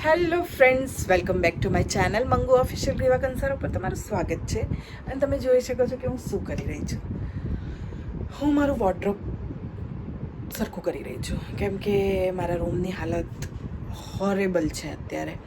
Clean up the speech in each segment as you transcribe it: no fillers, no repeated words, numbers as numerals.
Hello friends, welcome back to my channel Mangu official રીવા કંસાર ઉપર તમારું સ્વાગત છે. અને તમે જોઈ શકો છો કે હું શું કરી રહી છું. હું મારું વોર્ડરોબ સરખું કરી રહી છું, કેમ કે મારા રૂમની હાલત હોરેબલ છે અત્યારે.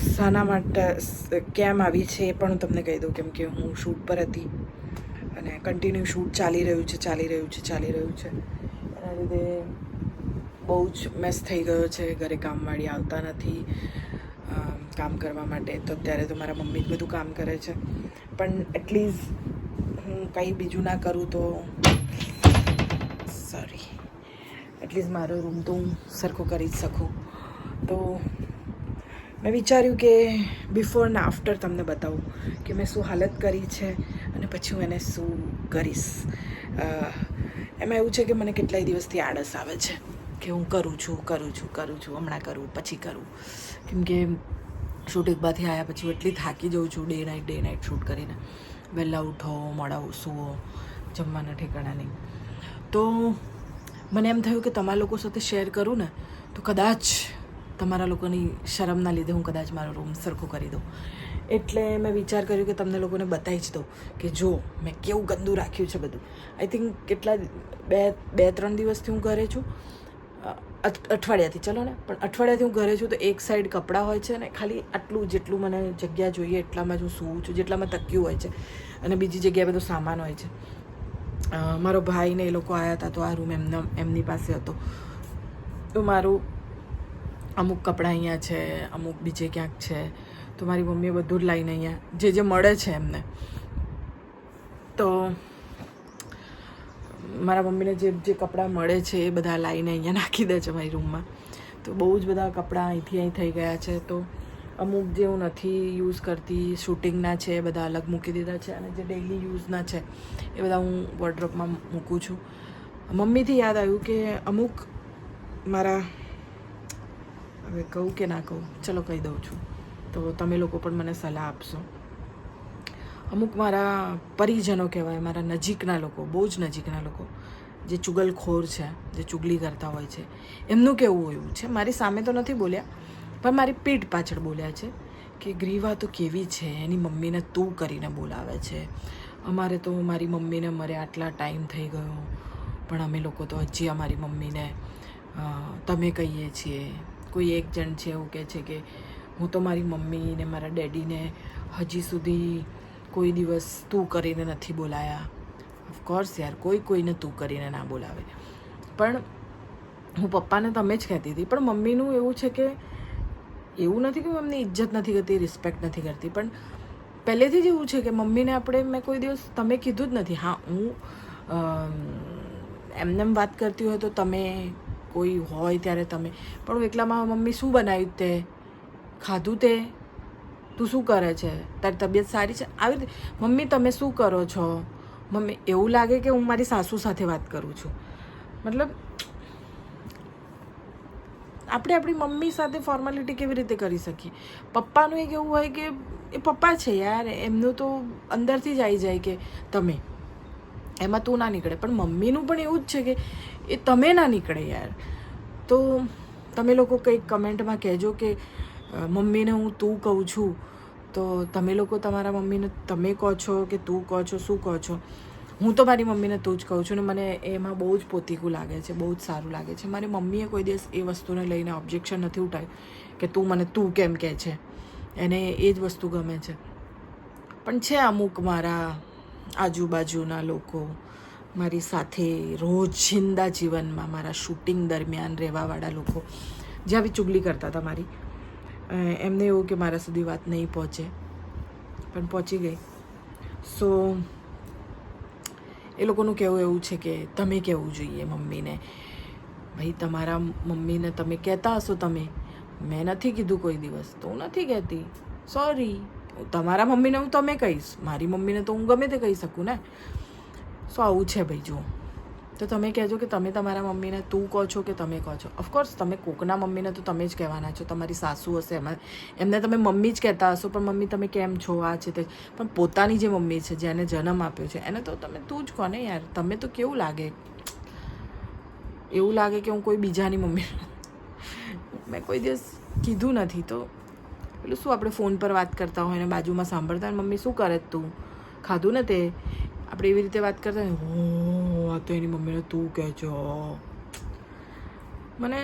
શાના માટે કેમ આવી છે એ પણ હું તમને કહી દઉં, કેમ કે હું શૂટ પર હતી અને કન્ટિન્યુ શૂટ ચાલી રહ્યું છે. એના લીધે બહુ જ મેસ થઈ ગયો છે. ઘરે કામવાળી આવતા નથી કામ કરવા માટે, તો અત્યારે તો મારા મમ્મી જ બધું કામ કરે છે. પણ એટલીસ્ટ હું કંઈ બીજું ના કરું તો એટલીસ્ટ મારો રૂમ તો હું સરખો કરી જ શકું. તો મેં વિચાર્યું કે બિફોર ને આફ્ટર તમને બતાવું કે મેં શું હાલત કરી છે અને પછી હું એને શું કરીશ. એમાં એવું છે કે મને કેટલાય દિવસથી આળસ આવે છે કે હું કરું છું, હમણાં કરું, પછી કરું. કેમ કે શૂટ એક બારથી આવ્યા પછી હું એટલી થાકી જાઉં છું ડે નાઇટ શૂટ કરીને. વહેલા ઉઠો, મોડા સૂવો, જમવાના ઠેકાણા નહીં. તો મને એમ થયું કે તમારા લોકો સાથે શેર કરું ને તો કદાચ તમારા લોકોની શરમના લીધે હું કદાચ મારો રૂમ સરખો કરી દઉં. એટલે મેં વિચાર કર્યો કે તમને લોકોને બતાવી જ દઉં કે જો મેં કેવું ગંદુ રાખ્યું છે બધું. આઈ થિંક કેટલા 2-3 દિવસથી હું ઘરે છું, અઠવાડિયાથી, ચલો ને, પણ અઠવાડિયાથી હું ઘરે છું. તો એક સાઈડ કપડાં હોય છે ને ખાલી આટલું જેટલું મને જગ્યા જોઈએ એટલામાં જ હું સૂવું છું, જેટલામાં તકિયું હોય છે, અને બીજી જગ્યાએ બધો સામાન હોય છે. મારો ભાઈ ને એ લોકો આવ્યા હતા તો આ રૂમ એમની પાસે હતો. તો મારું અમુક કપડાં અહીંયા છે, અમુક બીજે ક્યાંક છે. તો મારી મમ્મીએ બધું જ લાવીને અહીંયા જે મળે છે એમને, તો મારા મમ્મીને જે કપડાં મળે છે એ બધા લાવીને અહીંયા નાખી દે છે મારી રૂમમાં. તો બહુ જ બધા કપડાં અહીંથી અહીં થઈ ગયા છે. તો અમુક જે હું નથી યુઝ કરતી, શૂટિંગના છે, એ બધા અલગ મૂકી દીધા છે, અને જે ડેઇલી યુઝના છે એ બધા હું વોર્ડરોબમાં મૂકું છું. મમ્મીથી યાદ આવ્યું કે અમુક મારા, હવે કહું કે ના કહું, ચલો કહી દઉં છું તો તમે લોકો પણ મને સલાહ આપશો. અમુક મારા પરિજનો કહેવાય, મારા નજીકના લોકો, બહુ જ નજીકના લોકો, જે ચુગલખોર છે, જે ચુગલી કરતા હોય છે, એમનું કહેવું એવું છે, મારી સામે તો નથી બોલ્યા પણ મારી પીઠ પાછળ બોલ્યા છે કે ગ્રીવા તો કેવી છે, એની મમ્મીને તું કરીને બોલાવે છે. અમારે તો મારી મમ્મીને મરે આટલા ટાઈમ થઈ ગયો પણ અમે લોકો તો હજી અમારી મમ્મીને તમે કહીએ છીએ. કોઈ એક જણ છે એવું કહે છે કે હું તો મારી મમ્મી ને મારા ડેડીને હજી સુધી કોઈ દિવસ તું કરીને નથી બોલાયા. ઓફકોર્સ યાર, કોઈને તું કરીને ના બોલાવે. પણ હું પપ્પાને તમે જ કહેતી હતી. પણ મમ્મીનું એવું છે કે એવું નથી કે હું એમની ઇજ્જત નથી કરતી, રિસ્પેક્ટ નથી કરતી, પણ પહેલેથી જ એવું છે કે મમ્મીને મેં કોઈ દિવસ તમે કીધું જ નથી. હા, હું એમને વાત કરતી હોય તો તમે, કોઈ હોય ત્યારે તમે, પણ હું એકલામાં મમ્મી શું બનાવ્યું તે, ખાધું તે, તું શું કરે છે, તારી તબિયત સારી છે, આવી રીતે મમ્મી તમે શું કરો છો. મમ્મી એવું લાગે કે હું મારી સાસુ સાથે વાત કરું છું. મતલબ આપણે આપણી મમ્મી સાથે ફોર્માલિટી કેવી રીતે કરી શકીએ. પપ્પાનું એક એવું હોય કે એ પપ્પા છે યાર, એમનું તો અંદરથી જ આવી જાય કે તમે, એમાં તું ના નીકળે. પણ મમ્મીનું પણ એવું જ છે કે એ તમે ના નીકળે યાર. તો તમે લોકો કંઈક કમેન્ટમાં કહેજો કે મમ્મીને હું તું કહું છું, તો તમે લોકો તમારા મમ્મીને તમે કહો છો કે તું કહો છો, શું કહો છો. હું તો મારી મમ્મીને તું જ કહું છું, ને મને એમાં બહુ જ પોતીકું લાગે છે, બહુ જ સારું લાગે છે. મારી મમ્મીએ કોઈ દિવસ એ વસ્તુને લઈને ઓબ્જેક્શન નથી ઉઠાવ્યું કે તું મને તું કેમ કહે છે. એને એ જ વસ્તુ ગમે છે. પણ છે અમુક મારા આજુબાજુના લોકો, મારી સાથે રોજિંદા જીવનમાં મારા શૂટિંગ દરમિયાન રહેવાવાળા લોકો, જે આવી ચુગલી કરતા હતા મારી, એમને એવું કે મારા સુધી વાત નહીં પહોંચે, પણ પહોંચી ગઈ. સો એ લોકોનું કહેવું એવું છે કે તમે કહેવું જોઈએ મમ્મીને. ભાઈ, તમારા મમ્મીને તમે કહેતા હશો, મેં નથી કીધું કોઈ દિવસ, તો હું નથી કહેતી, સોરી. તમારા મમ્મીને હું તમે કહીશ, મારી મમ્મીને તો હું ગમે તે કહી શકું ને. સો આવું છે ભાઈ. જુઓ, તો તમે કહેજો કે તમે તમારા મમ્મીને તું કહો છો કે તમે કહો છો. ઓફકોર્સ તમે કોકના મમ્મીને તો તમે જ કહેવાના છો, તમારી સાસુ હશે એમને તમે મમ્મી જ કહેતા હશો, પણ મમ્મી તમે કેમ છો, આ છે તે. પણ પોતાની જે મમ્મી છે, જેને જન્મ આપ્યો છે, એને તો તમે તું જ કહો ને યાર. તમે તો કેવું લાગે, એવું લાગે કે હું કોઈ બીજાની મમ્મી. મેં કોઈ દિવસ કીધું નથી તો પેલું શું આપણે ફોન પર વાત કરતા હોય ને બાજુમાં સાંભળતા હોય મમ્મી શું કરે તું ખાધું ને તે આપણે એવી રીતે વાત કરતા હોય હો આ તો એની મમ્મીને તું કહે છો. મને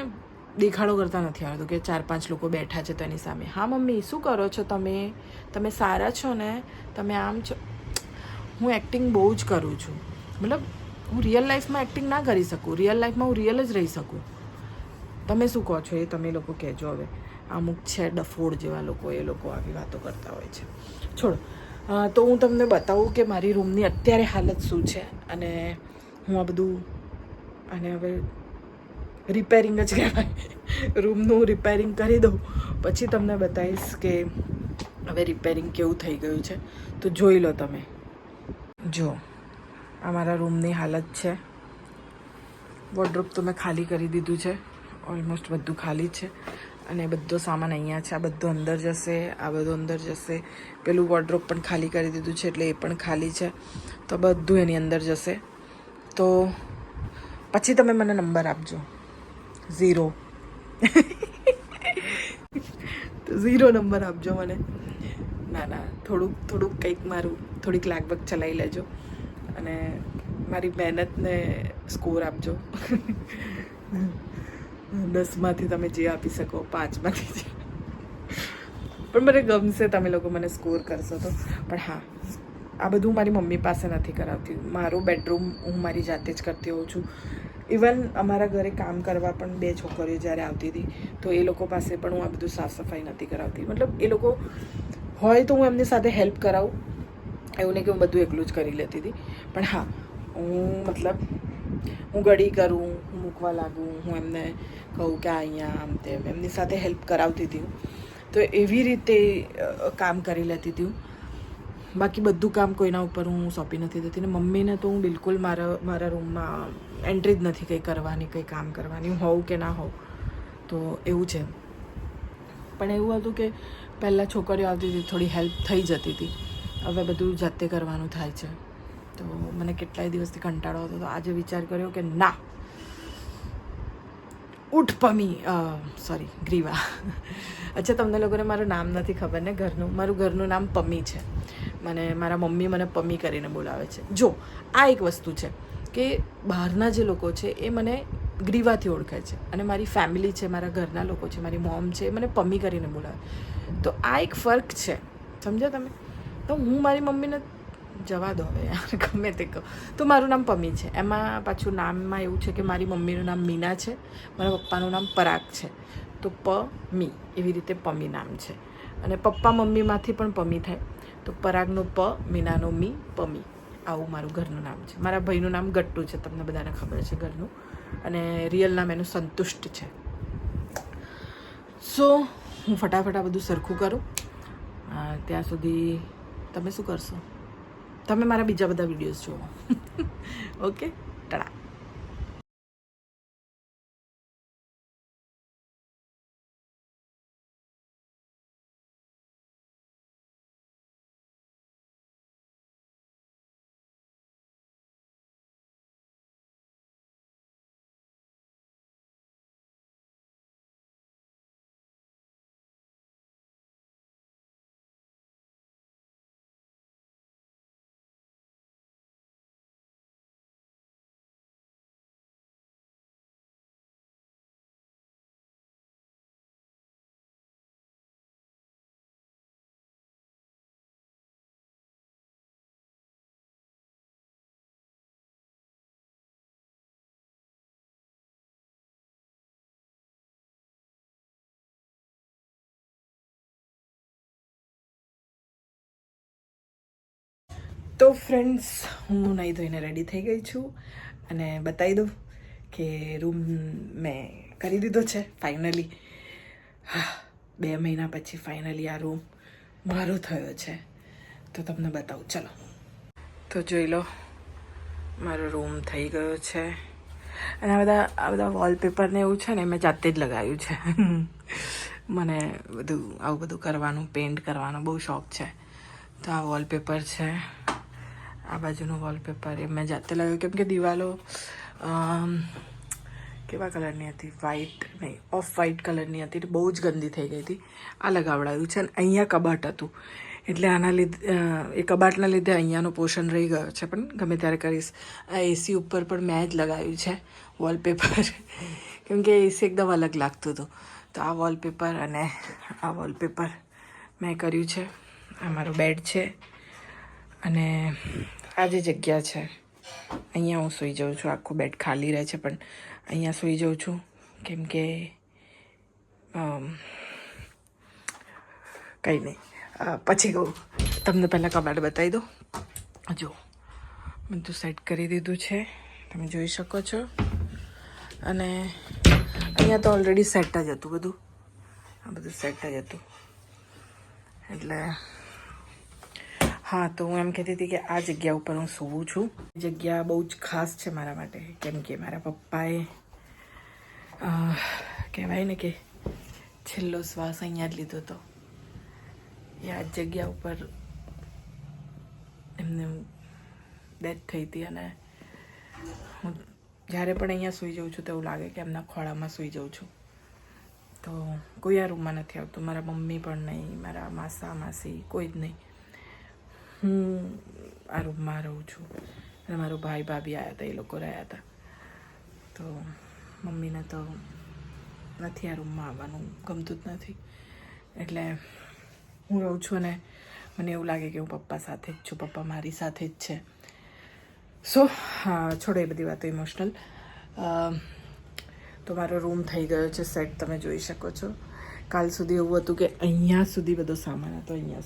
દેખાડો કરતા નથી આવડતું કે 4-5 લોકો બેઠા છે તો એની સામે હા મમ્મી શું કરો છો તમે સારા છો ને તમે આમ છો. હું એક્ટિંગ બહુ જ કરું છું. મતલબ હું રિયલ લાઈફમાં એક્ટિંગ ના કરી શકું. રિયલ લાઈફમાં હું રિયલ જ રહી શકું. તમે શું કહો છો એ તમે લોકો કહેજો. હવે અમુક છે ડફોડ જેવા લોકો એ લોકો આવી વાતો કરતા હોય છે. છોડ તો હું તમને બતાવું કે મારી રૂમની અત્યારે હાલત શું છે અને હું આ બધું અને હવે રિપેરિંગ જ કહેવાય રૂમનું રિપેરિંગ કરી દઉં પછી તમને બતાવીશ કે હવે રિપેરિંગ કેવું થઈ ગયું છે. તો જોઈ લો તમે. જો આ મારા રૂમની હાલત છે. વોર્ડરોબ તો મેં ખાલી કરી દીધું છે. ઓલમોસ્ટ બધું ખાલી છે અને બધો સામાન અહીંયા છે. આ બધું અંદર જશે, આ બધું અંદર જશે. પેલું વોર્ડરોબ પણ ખાલી કરી દીધું છે એટલે એ પણ ખાલી છે. તો બધું એની અંદર જશે. તો પછી તમે મને નંબર આપજો 0 તો 0 નંબર આપજો મને. ના થોડુંક કંઈક મારું થોડીક લાગવગ ચલાવી લેજો અને મારી મહેનતને સ્કોર આપજો. 10માંથી તમે જે આપી શકો, 5માંથી જે પણ મને ગમશે તમે લોકો મને સ્કોર કરશો તો. પણ હા આ બધું મારી મમ્મી પાસે નથી કરાવતી. મારું બેડરૂમ હું મારી જાતે જ કરતી હોઉં છું. ઇવન અમારા ઘરે કામ કરવા પણ 2 છોકરીઓ જ્યારે આવતી હતી તો એ લોકો પાસે પણ હું આ બધું સાફ સફાઈ નથી કરાવતી. મતલબ એ લોકો હોય તો હું એમની સાથે હેલ્પ કરાવું, એવું નહીં કે હું બધું એકલું જ કરી લેતી હતી. પણ હા હું ઘડી કરું, હું મૂકવા લાગું, હું એમને કહું કે અહીંયા આમ તેમ એમની સાથે હેલ્પ કરાવતી હતી હું. તો એવી રીતે કામ કરી લેતી હતી હું. બાકી બધું કામ કોઈના ઉપર હું સોંપી નથી દેતી. ને મમ્મીને તો હું બિલકુલ મારા રૂમમાં એન્ટ્રી જ નથી કંઈ કરવાની, કંઈ કામ કરવાની. હું હોઉં કે ના હોઉં તો એવું છે. પણ એવું હતું કે પહેલાં છોકરીઓ આવતી હતી થોડી હેલ્પ થઈ જતી હતી. હવે બધું જાતે કરવાનું થાય છે તો મને કેટલાય દિવસથી કંટાળો હતો. તો આજે વિચાર કર્યો કે ના ઉઠ પમી સોરી ગ્રીવા. અચ્છા તમને લોકોને મારું નામ નથી ખબર ને મારું ઘરનું નામ પમી છે. મારા મમ્મી મને પમી કરીને બોલાવે છે. જો આ એક વસ્તુ છે કે બહારના જે લોકો છે એ મને ગ્રીવાથી ઓળખે છે અને મારી ફેમિલી છે, મારા ઘરના લોકો છે, મારી મોમ છે એ મને પમી કરીને બોલાવે. તો આ એક ફર્ક છે, સમજ્યા તમે? તો હું મારી મમ્મીને જવા દો હવે યાર ગમે તે કહું તો મારું નામ પમી છે. એમાં પાછું નામમાં એવું છે કે મારી મમ્મીનું નામ મીના છે, મારા પપ્પાનું નામ પરાગ છે. તો પમી એવી રીતે પમી નામ છે. અને પપ્પા મમ્મીમાંથી પણ પમી થાય તો પરાગનો પ, મીનાનો મી, પમી. આવું મારું ઘરનું નામ છે. મારા ભાઈનું નામ ગટ્ટુ છે, તમને બધાને ખબર છે ઘરનું. અને રિયલ નામ એનું સંતુષ્ટ છે. સો હું ફટાફટ આ બધું સરખું કરું. ત્યાં સુધી તમે શું કરશો? તમે મારા બીજા બધા વિડીયોઝ જુઓ. ઓકે, ટાટા. તો ફ્રેન્ડ્સ હું નહીં ધોઈને રેડી થઈ ગઈ છું અને બતાવી દઉં કે રૂમ મેં કરી દીધો છે ફાઇનલી. 2 મહિના પછી ફાઇનલી આ રૂમ મારો થયો છે. તો તમને બતાવું, ચલો. તો જોઈ લો મારો રૂમ થઈ ગયો છે. અને આ બધા વોલપેપરને એવું છે ને મેં જાતે જ લગાવ્યું છે. મને આવું બધું કરવાનું, પેઇન્ટ કરવાનો બહુ શોખ છે. તો આ વોલપેપર છે, આ બાજુનું વોલપેપર એ મેં જાતે લગાવ્યું કેમ કે દિવાલો કેવા કલરની હતી, વ્હાઈટ નહીં, ઓફ વ્હાઈટ કલરની હતી, બહુ જ ગંદી થઈ ગઈ હતી. આ લગાવડાવ્યું છે અને અહીંયા કબાટ હતું એટલે આના લીધે એ કબાટના લીધે અહીંયાનો પોર્શન રહી ગયો છે, પણ ગમે ત્યારે કરીશ. આ એસી ઉપર પણ મેં જ લગાવ્યું છે વોલપેપર, કેમ કે એસી એકદમ અલગ લાગતું હતું. તો આ વોલપેપર અને આ વોલપેપર મેં કર્યું છે. આ મારો બેડ છે અને આ જે જગ્યા છે અહીંયા હું સૂઈ જાઉં છું. આખું બેડ ખાલી રહે છે પણ અહીંયા સૂઈ જાઉં છું, કેમ કે કંઈ નહીં, પછી કહું. તમને પહેલાં કબાટ બતાવી દો. જો બધું સેટ કરી દીધું છે, તમે જોઈ શકો છો. અને અહીંયા તો ઓલરેડી સેટ જ હતું બધું, આ બધું સેટ જ હતું. એટલે હા, તો હું એમ કહેતી હતી કે આ જગ્યા ઉપર હું સૂવું છું. જગ્યા બહુ જ ખાસ છે મારા માટે, કેમ કે મારા પપ્પાએ કહેવાય ને કે છેલ્લો શ્વાસ અહીંયા જ લીધો હતો. એ આ જગ્યા ઉપર એમને ડેથ થઈ હતી અને હું જ્યારે પણ અહીંયા સૂઈ જાઉં છું તો એવું લાગે કે એમના ખોળામાં સૂઈ જાઉં છું. તો કોઈ આ રૂમમાં નથી આવતું, મારા મમ્મી પણ નહીં, મારા માસા માસી કોઈ જ નહીં. હું આ રૂમમાં રહું છું અને મારો ભાઈ ભાભી આવ્યા હતા, એ લોકો રહ્યા હતા. તો મમ્મીને તો નથી આ રૂમમાં આવવાનું ગમતું જ નથી, એટલે હું રહું છું અને મને એવું લાગે કે હું પપ્પા સાથે જ છું, પપ્પા મારી સાથે જ છે. સો હા, છોડો એ બધી વાતો ઇમોશનલ. તો મારો રૂમ થઈ ગયો છે સેટ, તમે જોઈ શકો છો. કાલ સુધી એવું હતું કે અહીંયા સુધી બધો સામાન હતો, અહીંયા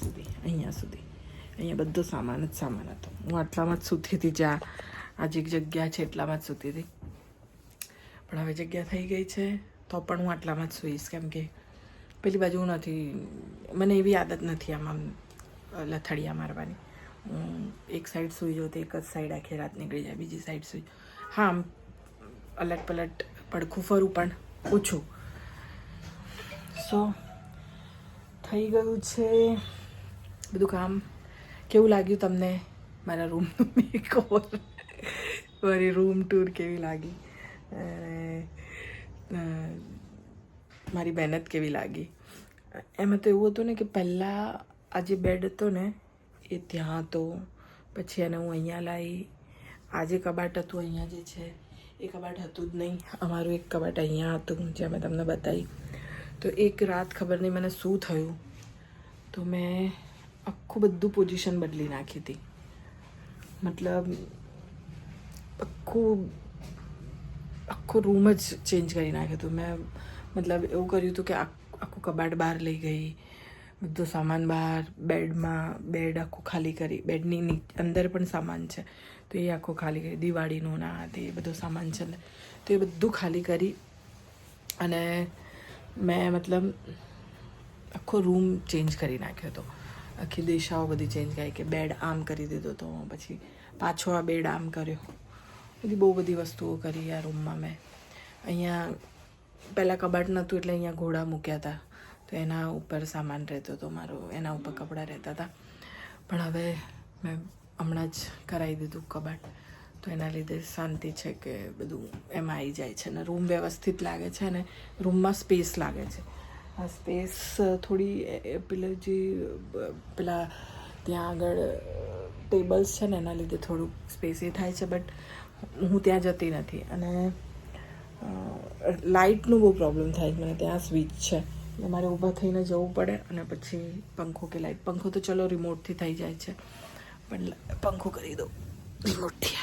બધો સામાન જ સામાન હતો. હું આટલામાં જ સૂતી હતી, જ્યાં આ જે જગ્યા છે એટલામાં જ સૂતી હતી. પણ હવે જગ્યા થઈ ગઈ છે તો પણ હું આટલામાં જ સૂઈશ, કેમ કે પેલી બાજુ નથી, મને એવી આદત નથી આમ લથડિયા મારવાની. હું એક સાઈડ સૂઈ જાઉં તો એક જ સાઈડ આખી રાત નીકળી જાય, બીજી સાઈડ સૂઈ. હા, આમ અલટ પલટ પડખું ફરું પણ ઓછું. સો થઈ ગયું છે બધું કામ. કેવું લાગ્યું તમને મારા રૂમનું મેકઓવર, મારી રૂમ ટૂર કેવી લાગી, મારી મહેનત કેવી લાગી? એમાં તો એવું હતું ને કે પહેલાં આ જે બેડ હતો ને એ ત્યાં હતો, પછી એને હું અહીંયા લાવી. આ જે કબાટ હતું અહીંયા જે છે એ કબાટ હતું જ નહીં. અમારું એક કબાટ અહીંયા હતું જે મેં તમને બતાવી. તો એક રાત ખબર નહીં મને શું થયું, તો મેં આખું બધું પોઝિશન બદલી નાખી હતી. મતલબ આખું રૂમ જ ચેન્જ કરી નાખ્યું હતું મેં. મતલબ એવું કર્યું હતું કે આખું કબાટ બહાર લઈ ગઈ, બધો સામાન બહાર, બેડ આખું ખાલી કરી. બેડની અંદર પણ સામાન છે તો એ આખું ખાલી કરી. દિવાળીનું ના તે બધો સામાન છે ને તો એ બધું ખાલી કરી અને મેં મતલબ આખો રૂમ ચેન્જ કરી નાખ્યો હતો. આખી દિશાઓ બધી ચેન્જ કરી કે બેડ આમ કરી દીધો હતો, પછી પાછો આ બેડ આમ કર્યો. બહુ બધી વસ્તુઓ કરી આ રૂમમાં મેં. અહીંયા પહેલાં કબાટ નહોતું એટલે અહીંયા ઘોડા મૂક્યા હતા, તો એના ઉપર સામાન રહેતો હતો મારો, એના ઉપર કપડાં રહેતા હતા. પણ હવે મેં હમણાં જ કરાવી દીધું કબાટ, તો એના લીધે શાંતિ છે કે બધું એમાં આવી જાય છે ને રૂમ વ્યવસ્થિત લાગે છે અને રૂમમાં સ્પેસ લાગે છે. આ સ્પેસ થોડી પેલા ત્યાં આગળ ટેબલ્સ છે ને એના લીધે થોડુંક સ્પેસ એ થાય છે, બટ હું ત્યાં જતી નથી. અને લાઇટનું બહુ પ્રોબ્લેમ થાય છે મને. ત્યાં સ્વિચ છે એટલે મારે ઊભા થઈને જવું પડે અને પછી પંખો કે લાઇટ. પંખો તો ચલો રિમોટથી થઈ જાય છે, પણ પંખો કરી દો રિમોટથી.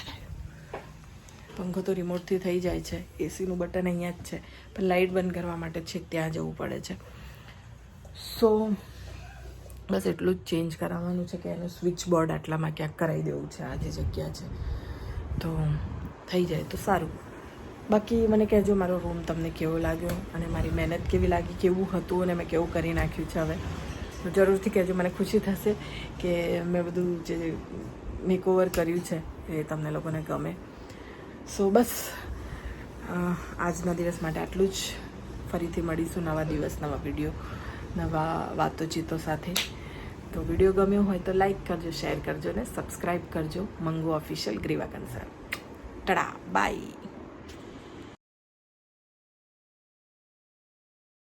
પંખો તો રિમોટથી થઈ જાય છે, એસીનું બટન અહીંયા જ છે, પણ લાઇટ બંધ કરવા માટે છેક ત્યાં જવું પડે છે. સો બસ એટલું જ ચેન્જ કરાવવાનું છે કે એનું સ્વિચ બોર્ડ આટલામાં ક્યાંક કરાવી દેવું છે. આ જે જગ્યા છે તો થઈ જાય તો સારું. બાકી મને કહેજો મારો રૂમ તમને કેવો લાગ્યો અને મારી મહેનત કેવી લાગી, કેવું હતું અને મેં કેવું કરી નાખ્યું છે. હવે તો જરૂરથી કહેજો, મને ખુશી થશે કે મેં બધું જે મેકઓવર કર્યું છે એ તમને લોકોને ગમે. સો બસ આજના દિવસ માટે આટલું જ. ફરીથી મળીશું નવા દિવસ, નવા વિડીયો, નવા વાતોચીતો સાથે. તો વિડીયો ગમ્યો હોય તો લાઈક કરજો, શેર કરજો ને સબસ્ક્રાઈબ કરજો. મંગુ ઓફિશિયલ ગ્રીવા કન્સર્ન. Tada by.